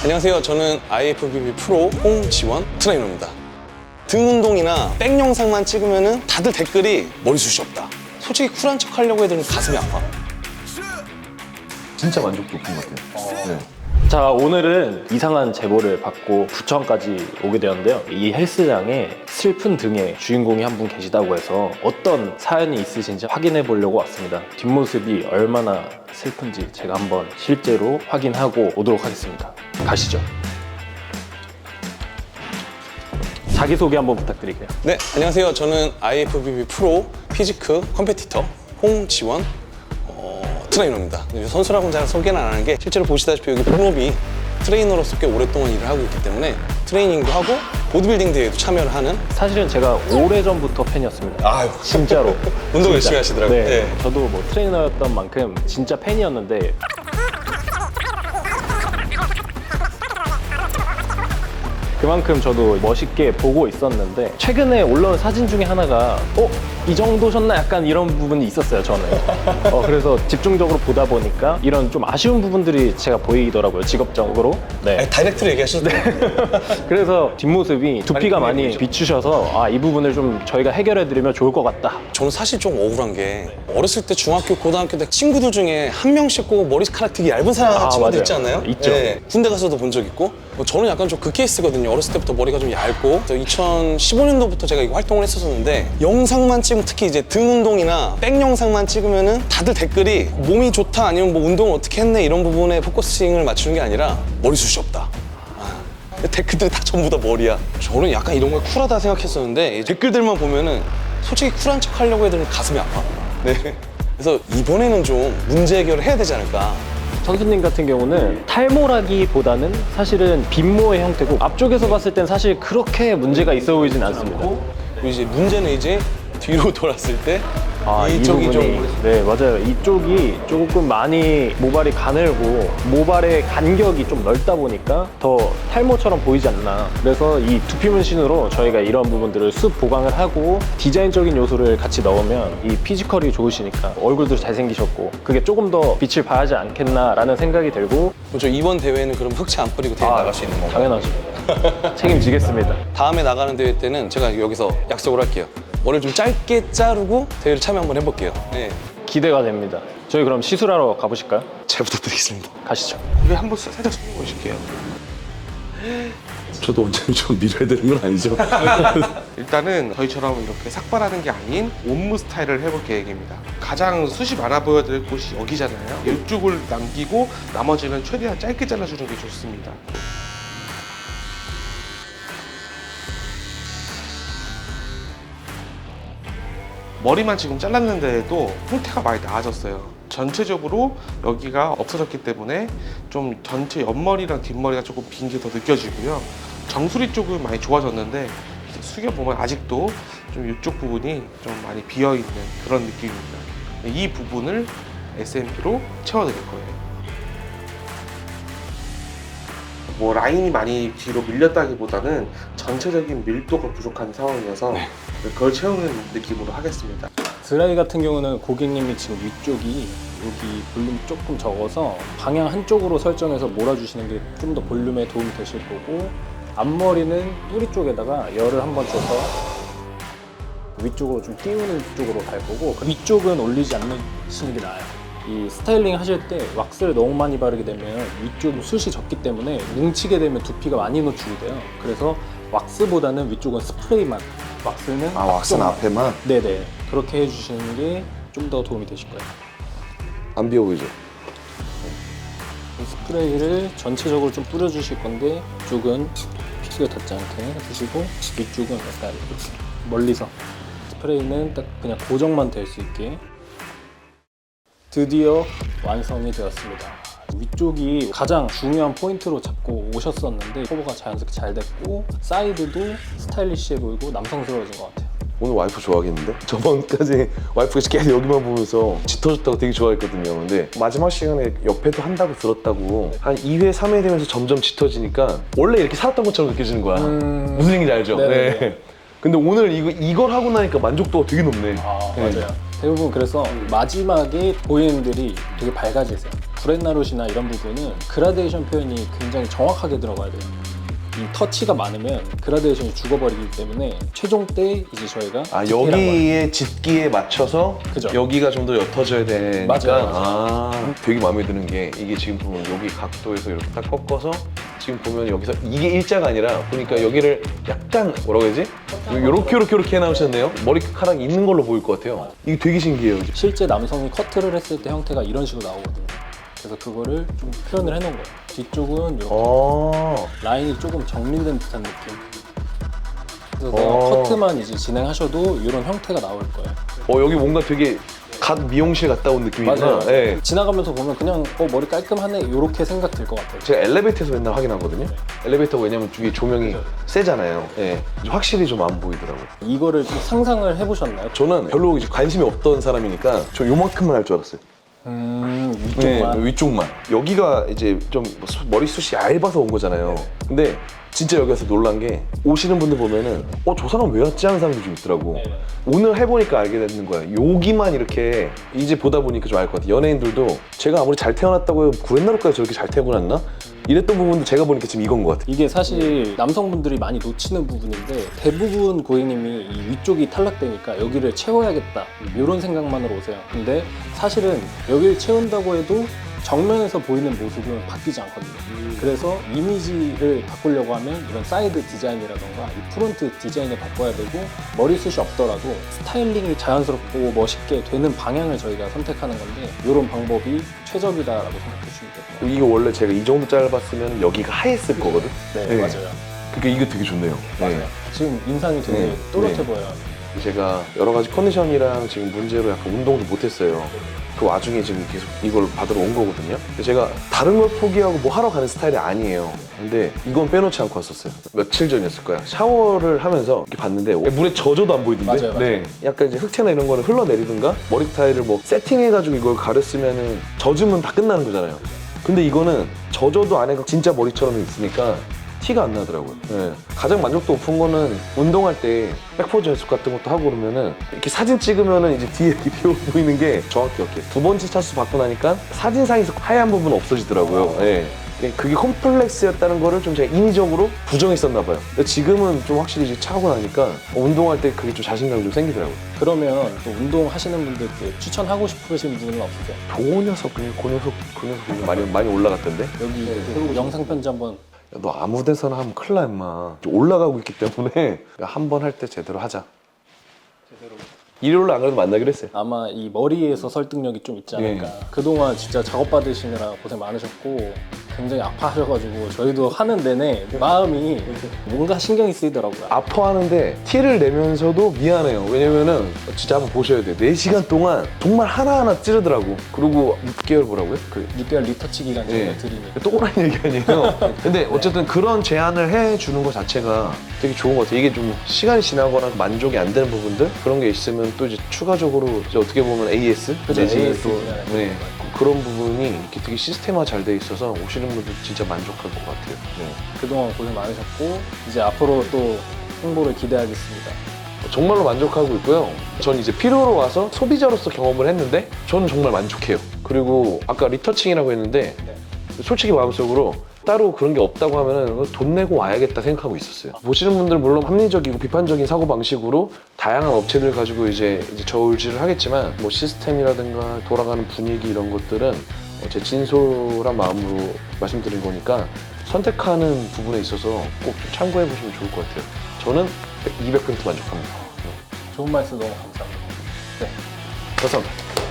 안녕하세요. 저는 IFBB 프로 홍지원 트레이너입니다. 등 운동이나 백 영상만 찍으면 다들 댓글이 머리숱이 없다. 솔직히 쿨한 척 하려고 해도 가슴이 아파. 진짜 만족도 높은 것 같아요. 네. 자, 오늘은 이상한 제보를 받고 부천까지 오게 되었는데요. 이 헬스장에 슬픈 등의 주인공이 한 분 계시다고 해서 어떤 사연이 있으신지 확인해 보려고 왔습니다. 뒷모습이 얼마나 슬픈지 제가 한번 실제로 확인하고 오도록 하겠습니다. 가시죠. 자기소개 한번 부탁드릴게요. 네, 안녕하세요. 저는 IFBB 프로 피지크 컴페티터 홍지원 트레이너입니다. 선수라고는 잘 소개는 안 하는 게 실제로 보시다시피 여기 본업이 트레이너로서 꽤 오랫동안 일을 하고 있기 때문에 트레이닝도 하고 보디빌딩 대회에도 참여를 하는. 사실은 제가 오래전부터 팬이었습니다. 아유, 진짜로. 운동 진짜. 열심히 하시더라고요. 네, 네. 저도 뭐 트레이너였던 만큼 진짜 팬이었는데 그만큼 저도 멋있게 보고 있었는데 최근에 올라온 사진 중에 하나가 이 정도셨나? 약간 이런 부분이 있었어요, 저는. 그래서 집중적으로 보다 보니까 이런 좀 아쉬운 부분들이 제가 보이더라고요, 직업적으로. 네. 아니, 다이렉트로 얘기하셔도 돼요. 그래서 뒷모습이 두피가 많이 비추셔서 이 부분을 좀 저희가 해결해드리면 좋을 것 같다. 저는 사실 좀 억울한 게 어렸을 때 중학교, 고등학교 때 친구들 중에 한 명씩 꼭 머리카락 되게 얇은 사람 친구들 맞아요. 있지 않나요? 있죠. 네. 군대 가서도 본 적 있고. 저는 약간 좀 그 케이스거든요. 어렸을 때부터 머리가 좀 얇고 2015년도부터 제가 이거 활동을 했었는데 영상만 찍으면 특히 이제 등 운동이나 백 영상만 찍으면은 다들 댓글이 몸이 좋다 아니면 뭐 운동을 어떻게 했네 이런 부분에 포커싱을 맞추는 게 아니라 머리숱이 없다. 댓글들이 다 전부 다 머리야. 저는 약간 이런 걸 쿨하다 생각했었는데 댓글들만 보면은 솔직히 쿨한 척 하려고 해도 가슴이 아파. 네. 그래서 이번에는 좀 문제 해결을 해야 되지 않을까. 선수님 같은 경우는 탈모라기보다는 사실은 빈모의 형태고 앞쪽에서 봤을 땐 사실 그렇게 문제가 있어 보이진 않습니다. 그리고 이제 문제는 이제 뒤로 돌았을 때 이 이쪽이 부분이, 좀 네, 맞아요. 이쪽이 조금 많이 모발이 가늘고 모발의 간격이 좀 넓다 보니까 더 탈모처럼 보이지 않나. 그래서 이 두피 문신으로 저희가 이런 부분들을 습 보강을 하고 디자인적인 요소를 같이 넣으면 이 피지컬이 좋으시니까 얼굴도 잘생기셨고 그게 조금 더 빛을 발하지 않겠나라는 생각이 들고. 저 이번 대회는 그럼 흑채 안 뿌리고 대회 나갈 수 있는 건가요? 당연하죠. 책임지겠습니다. 다음에 나가는 대회 때는 제가 여기서 약속을 할게요. 머리를 좀 짧게 자르고 대회를 참여 한번 해볼게요. 네. 기대가 됩니다. 저희 그럼 시술하러 가보실까요? 잘 부탁드리겠습니다. 가시죠. 이게 한번 살짝 보실게요. 저도 원장님 좀 밀어야 되는 건 아니죠? 일단은 저희처럼 이렇게 삭발하는 게 아닌 옴무 스타일을 해볼 계획입니다. 가장 숱이 많아 보여드릴 곳이 여기잖아요. 이쪽을 남기고 나머지는 최대한 짧게 잘라주는 게 좋습니다. 머리만 지금 잘랐는데도 형태가 많이 나아졌어요. 전체적으로 여기가 없어졌기 때문에 좀 전체 옆머리랑 뒷머리가 조금 빈 게 더 느껴지고요. 정수리 쪽은 많이 좋아졌는데 숙여보면 아직도 좀 이쪽 부분이 좀 많이 비어있는 그런 느낌입니다. 이 부분을 SMP로 채워드릴 거예요. 뭐 라인이 많이 뒤로 밀렸다기보다는 전체적인 밀도가 부족한 상황이어서 그걸 채우는 느낌으로 하겠습니다. 드라이 같은 경우는 고객님이 지금 위쪽이 여기 볼륨 조금 적어서 방향 한쪽으로 설정해서 몰아주시는 게 좀 더 볼륨에 도움이 되실 거고, 앞머리는 뿌리 쪽에다가 열을 한번 줘서 위쪽으로 좀 띄우는 쪽으로 갈 거고, 위쪽은 올리지 않으시는 게 나아요. 이 스타일링 하실 때 왁스를 너무 많이 바르게 되면 위쪽 숱이 적기 때문에 뭉치게 되면 두피가 많이 노출이 돼요. 그래서 왁스보다는 위쪽은 스프레이만, 왁스는 왁스는 앞쪽만. 앞에만? 네네, 그렇게 해주시는 게 좀 더 도움이 되실 거예요. 안 비어 보이죠? 이 스프레이를 전체적으로 좀 뿌려주실 건데, 이쪽은 피부에 닿지 않게 해주시고 위쪽은 약간 이렇게 멀리서 스프레이는 딱 그냥 고정만 될 수 있게. 드디어 완성이 되었습니다. 위쪽이 가장 중요한 포인트로 잡고 오셨었는데 커버가 자연스럽게 잘 됐고 사이드도 스타일리시해 보이고 남성스러워진 것 같아요. 오늘 와이프 좋아하겠는데? 저번까지 와이프가 계속 여기만 보면서 짙어졌다고 되게 좋아했거든요. 근데 마지막 시간에 옆에도 한다고 들었다고 한 2회, 3회 되면서 점점 짙어지니까 원래 이렇게 살았던 것처럼 느껴지는 거야. 무슨 얘기인지 알죠? 네네네. 네. 근데 오늘 이걸 하고 나니까 만족도가 되게 높네. 맞아요. 대부분 그래서 마지막에 고객님들이 되게 밝아지세요. 구렛나룻이나 이런 부분은 그라데이션 표현이 굉장히 정확하게 들어가야 돼요. 이 터치가 많으면 그라데이션이 죽어버리기 때문에 최종 때 이제 저희가 아, 디테일한 여기에 짙기에 맞춰서 그죠. 여기가 좀 더 옅어져야 되니까. 맞아요. 아, 되게 마음에 드는 게 이게 지금 보면 여기 각도에서 이렇게 딱 꺾어서 지금 보면 여기서 이게 일자가 아니라 보니까 여기를 약간 뭐라고 해야지? 요렇게 해놓으셨네요. 머리카락이 있는 걸로 보일 것 같아요. 이게 되게 신기해요. 실제 남성이 커트를 했을 때 형태가 이런 식으로 나오거든요. 그래서 그거를 좀 표현을 해놓은 거예요. 뒤쪽은 이렇게 라인이 조금 정리된 듯한 느낌. 그래서 그냥 커트만 이제 진행하셔도 이런 형태가 나올 거예요. 여기 뭔가 되게 갓 미용실 갔다 온 느낌이구나. 맞아요. 예. 지나가면서 보면 그냥 머리 깔끔하네 이렇게 생각 들 것 같아요. 제가 엘리베이터에서 맨날 확인하거든요. 엘리베이터가 왜냐면 위에 조명이 세잖아요. 예. 확실히 좀 안 보이더라고요. 이거를 좀 상상을 해보셨나요? 저는 별로 이제 관심이 없던 사람이니까 저 요만큼만 할 줄 알았어요. 위쪽만. 네, 위쪽만. 여기가 이제 좀 머리숱이 얇아서 온 거잖아요. 근데 진짜 여기 와서 놀란 게 오시는 분들 보면은 저 사람 왜 왔지 하는 사람들이 좀 있더라고. 네. 오늘 해보니까 알게 되는 거야. 여기만 이렇게 이제 보다 보니까 좀 알 것 같아. 연예인들도 제가 아무리 잘 태어났다고 해도 구렛나루까지 저렇게 잘 태어났나? 이랬던 부분도 제가 보니까 지금 이건 것 같아. 이게 사실 남성분들이 많이 놓치는 부분인데 대부분 고객님이 이 위쪽이 탈락되니까 여기를 채워야겠다 이런 생각만으로 오세요. 근데 사실은 여기를 채운다고 해도 정면에서 보이는 모습은 바뀌지 않거든요. 그래서 이미지를 바꾸려고 하면 이런 사이드 디자인이라던가 이 프론트 디자인을 바꿔야 되고 머리숱이 없더라도 스타일링이 자연스럽고 멋있게 되는 방향을 저희가 선택하는 건데 이런 방법이 최적이다라고 생각해 주시면 돼요. 이거 원래 제가 이 정도 짧았으면 여기가 하였을 거거든? 네, 네. 맞아요. 그러니까 이거 되게 좋네요. 맞아요. 지금 인상이 되게 네. 또렷해 네. 보여요. 제가 여러 가지 컨디션이랑 지금 문제로 약간 운동도 못했어요. 그 와중에 지금 계속 이걸 받으러 온 거거든요. 근데 제가 다른 걸 포기하고 뭐 하러 가는 스타일이 아니에요. 근데 이건 빼놓지 않고 왔었어요. 며칠 전이었을 거야. 샤워를 하면서 이렇게 봤는데 물에 젖어도 안 보이던데? 맞아요, 맞아요. 네. 약간 이제 흑채나 이런 거는 흘러내리든가 머리 스타일을 뭐 세팅해가지고 이걸 가렸으면은 젖으면 다 끝나는 거잖아요. 근데 이거는 젖어도 안에가 진짜 머리처럼 있으니까 티가 안 나더라고요. 네. 가장 만족도 높은 거는 운동할 때 백포즈 연습 같은 것도 하고 그러면은 이렇게 사진 찍으면은 이제 뒤에 이렇게 비어 보이는 게 정확히 이렇게 두 번째 차수 받고 나니까 사진상에서 하얀 부분은 없어지더라고요. 네. 그게 콤플렉스였다는 거를 좀 제가 인위적으로 부정했었나 봐요. 근데 지금은 좀 확실히 이제 차고 나니까 운동할 때 그게 좀 자신감이 좀 생기더라고요. 그러면 또 운동하시는 분들께 추천하고 싶으신 분은 없으세요? 그 녀석 많이 올라갔던데? 여기 영상 편지 한번 야, 너 아무 데서나 하면 큰일 나 임마. 올라가고 있기 때문에 한 번 할 때 제대로 하자. 일요일로 안 그래도 만나기로 했어요. 아마 이 머리에서 설득력이 좀 있지 않을까. 그동안 진짜 작업 받으시느라 고생 많으셨고 굉장히 아파하셔가지고 저희도 하는 내내 마음이 뭔가 신경이 쓰이더라고요. 아파하는데 티를 내면서도 미안해요. 왜냐면은 진짜 한번 보셔야 돼요. 4시간 동안 정말 하나하나 찌르더라고. 그리고 6개월 뭐라고요? 6개월 리터치 기간 저희가 네. 드리니까. 똑같은 얘기 아니에요. 근데 어쨌든 그런 제안을 해주는 것 자체가 되게 좋은 것 같아요. 이게 좀 시간이 지나거나 만족이 안 되는 부분들 그런 게 있으면 또 이제 추가적으로 이제 어떻게 보면 AS 그죠, 내지는 AS 또 네. 네. 그런 부분이 이렇게 되게 시스템화 잘 돼 있어서 오시는 분들 진짜 만족할 것 같아요. 네. 그동안 고생 많으셨고 이제 앞으로 또 홍보를 기대하겠습니다. 정말로 만족하고 있고요. 전 이제 필요로 와서 소비자로서 경험을 했는데 저는 정말 만족해요. 그리고 아까 리터칭이라고 했는데 솔직히 마음속으로 따로 그런 게 없다고 하면은 돈 내고 와야겠다 생각하고 있었어요. 보시는 분들 물론 합리적이고 비판적인 사고 방식으로 다양한 업체들 가지고 이제 저울질을 하겠지만 뭐 시스템이라든가 돌아가는 분위기 이런 것들은 제 진솔한 마음으로 말씀드린 거니까 선택하는 부분에 있어서 꼭 좀 참고해 보시면 좋을 것 같아요. 저는 200% 만족합니다. 좋은 말씀 너무 감사합니다. 네. 감사합니다.